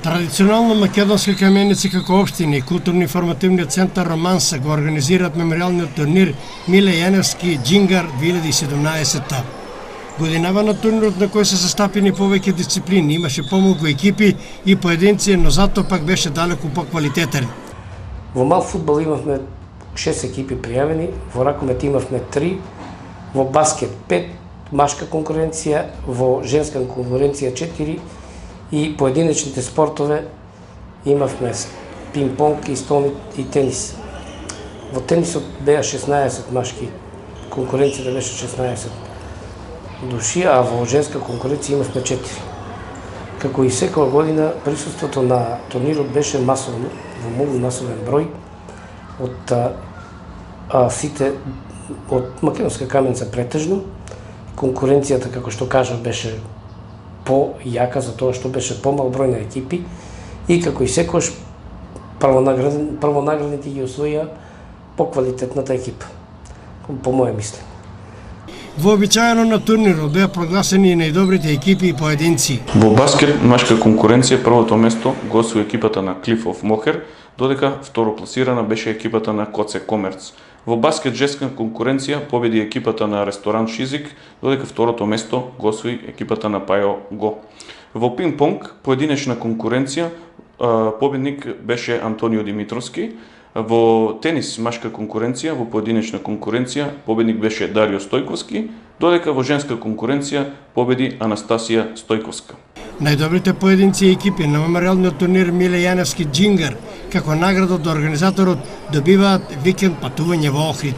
Традиционално македонска каменици како општина и културно-информативниот центар Романса го организираат мемориалниот турнир Миле Јаневски Џингар 2017. Годинава на турнирот на кој се состапени повеќе дисциплини, имаше помалку екипи и поединци, но затоа пак беше далеку поквалитетен. Во мал фудбал имавме 6 екипи пријавени, во ракомет имавме 3, во баскет 5, машка конкуренција, во женска конкуренција 4 и поединечните спортове имавме пинг-понг и столни и тенис. Во тенисот беа 16 машки, конкуренцијата беше 16 души, а во женска конкуренција имавме 4. Како и секоја година, присуството на турнирот беше масовно, во многу масовен број од сите од македонска каменца претежно. Конкуренцијата, како што кажав, беше по-јака за тоа што беше помал број на екипи и како и секојаш првонаградните ги освоија поквалитетната екипа, по моје мислење. Вообичаено на турнирот беа прогласени и најдобрите екипи и поединци. Во баскет машка конкуренција првото место го освои екипата на Клифов Мохер, додека второ класирана беше екипата на Коце Комерц. Во баскет женска конкуренција победи екипата на Ресторант Шизик, додека второто место го освои екипата на Пајо Го. Во пинг-понг поединечна конкуренција победник беше Антонио Димитровски. Во тенис машка конкуренција, во поединечна конкуренција победник беше Дарио Стојковски, додека во женска конкуренција победи Анастасија Стојковска. Најдобрите поединци и екипи на мемориалниот турнир Миле Јаневски Џингар како награда од организаторот добиваат викенд патување во Охрид.